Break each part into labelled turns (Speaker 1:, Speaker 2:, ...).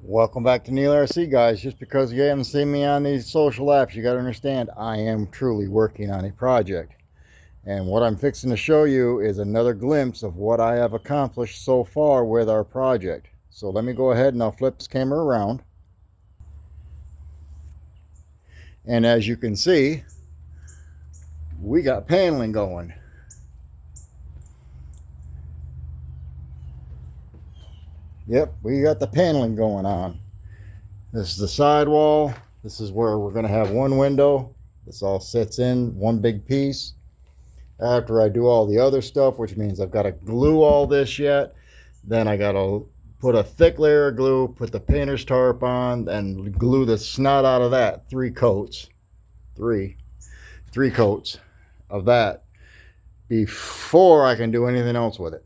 Speaker 1: Welcome back to Neil RC, guys. Just because you haven't seen me on these social apps, you got to understand I am truly working on a project. And what I'm fixing to show you is another glimpse of what I have accomplished so far with our project. So let me go ahead and I'll flip this camera around. And as you can see, we got paneling going. Yep, we got the paneling going on. This is the sidewall. This is where we're going to have one window. This all sits in one big piece. After I do all the other stuff, which means I've got to glue all this yet, then I got to put a thick layer of glue, put the painter's tarp on, and glue the snot out of that. Three coats of that before I can do anything else with it.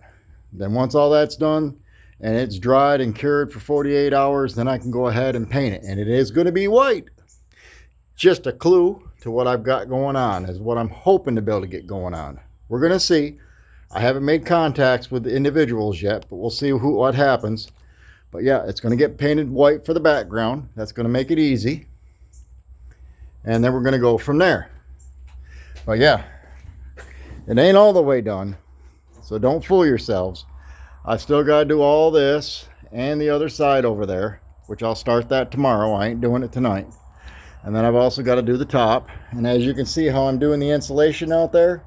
Speaker 1: Then once all that's done and it's dried and cured for 48 hours, then I can go ahead and paint it. And it is going to be white. Just a clue to what I've got going on is what I'm hoping to be able to get going on. We're going to see. I haven't made contacts with the individuals yet, but we'll see what happens. But yeah, it's going to get painted white for the background. That's going to make it easy. And then we're going to go from there. But yeah, it ain't all the way done. So don't fool yourselves. I still got to do all this and the other side over there, which I'll start that tomorrow. I ain't doing it tonight. And then I've also got to do the top. And as you can see how I'm doing the insulation out there,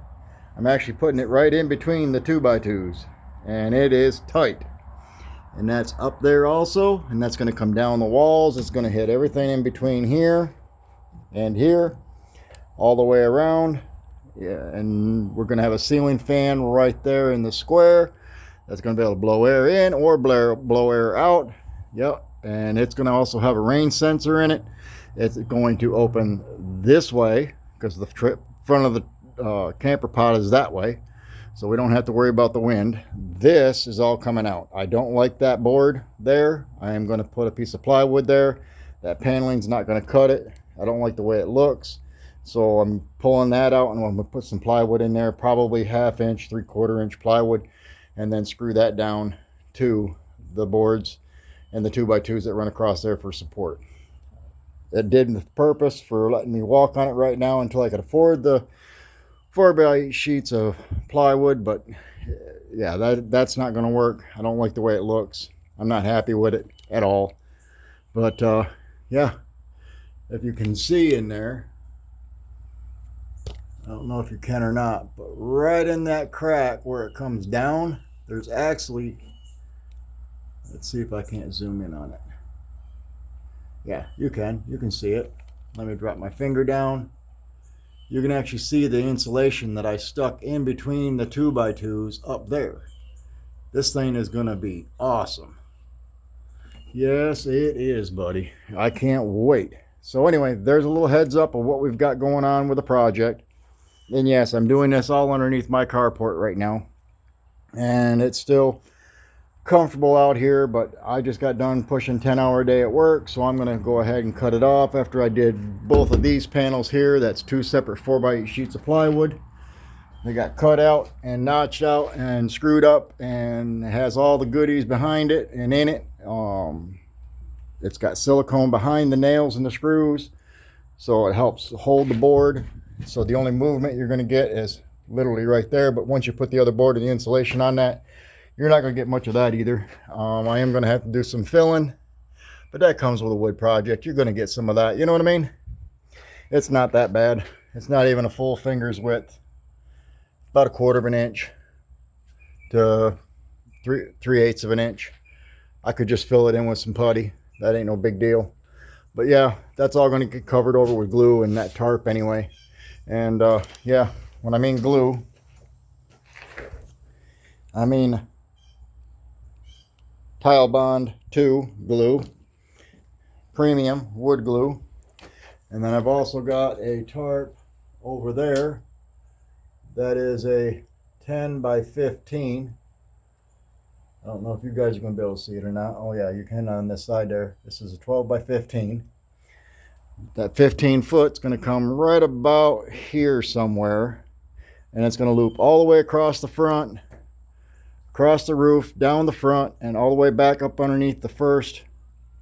Speaker 1: I'm actually putting it right in between the 2x2s. And it is tight. And that's up there also. And that's going to come down the walls. It's going to hit everything in between here and here, all the way around. Yeah, and we're going to have a ceiling fan right there in the square. That's going to be able to blow air in or blow air out. Yep. And it's going to also have a rain sensor in it. It's going to open this way because the front of the camper pod is that way. So we don't have to worry about the wind. This is all coming out. I don't like that board there. I am going to put a piece of plywood there. That paneling's not going to cut it. I don't like the way it looks. So I'm pulling that out and I'm going to put some plywood in there, probably 1/2 inch, 3/4 inch plywood, and then screw that down to the boards and the 2x2s that run across there for support. It did the purpose for letting me walk on it right now until I could afford the 4x8 sheets of plywood, but yeah, that's not going to work. I don't like the way it looks. I'm not happy with it at all. But yeah, if you can see in there, I don't know if you can or not, but right in that crack where it comes down, there's actually, let's see if I can't zoom in on it. Yeah, you can see it. Let me drop my finger down. You can actually see the insulation that I stuck in between the 2x2s up there. This thing is going to be awesome. Yes, it is, buddy. I can't wait. So anyway, there's a little heads up of what we've got going on with the project. And yes, I'm doing this all underneath my carport right now. And it's still comfortable out here, but I just got done pushing 10-hour day at work, so I'm going to go ahead and cut it off after I did both of these panels here. That's 2 separate 4x8 sheets of plywood. They got cut out and notched out and screwed up, and it has all the goodies behind it and in it. It's got silicone behind the nails and the screws, so it helps hold the board. So the only movement you're going to get is literally right there, but once you put the other board and the insulation on that, you're not going to get much of that either. I am going to have to do some filling, but that comes with a wood project. You're going to get some of that. You know what I mean? It's not that bad. It's not even a full finger's width. About 1/4 of an inch to 3/8 of an inch. I could just fill it in with some putty. That ain't no big deal. But yeah, that's all going to get covered over with glue and that tarp anyway. And yeah, when I mean glue, I mean Tile Bond 2 glue, premium wood glue. And then I've also got a tarp over there that is a 10 by 15. I don't know if you guys are going to be able to see it or not. Oh yeah, you can on this side there. This is a 12 by 15. That 15 foot is going to come right about here somewhere, and it's going to loop all the way across the front, across the roof, down the front, and all the way back up underneath the first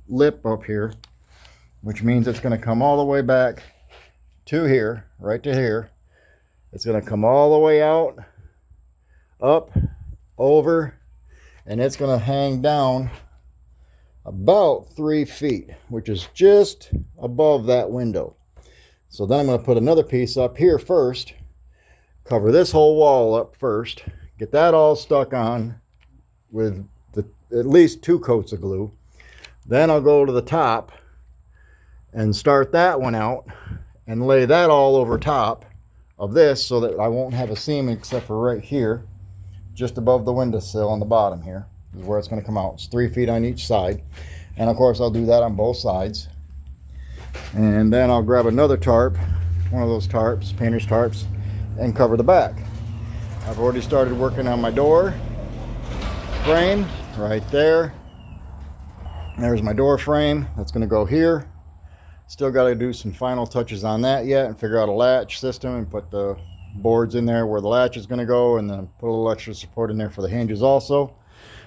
Speaker 1: lip up here, which means it's going to come all the way back to here, right to here. It's going to come all the way out, up, over, and it's going to hang down about 3 feet, which is just above that window. So then I'm going to put another piece up here first, cover this whole wall up first, get that all stuck on with at least 2 coats of glue. Then I'll go to the top and start that one out and lay that all over top of this so that I won't have a seam except for right here, just above the windowsill on the bottom here is where it's going to come out. It's 3 feet on each side, and of course I'll do that on both sides. And then I'll grab another tarp, one of those tarps, painter's tarps, and cover the back. I've already started working on my door frame right there. There's my door frame. That's going to go here. Still got to do some final touches on that yet and figure out a latch system and put the boards in there where the latch is going to go, and then put a little extra support in there for the hinges also.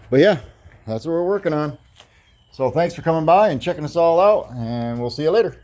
Speaker 1: But yeah, that's what we're working on. So thanks for coming by and checking us all out, and we'll see you later.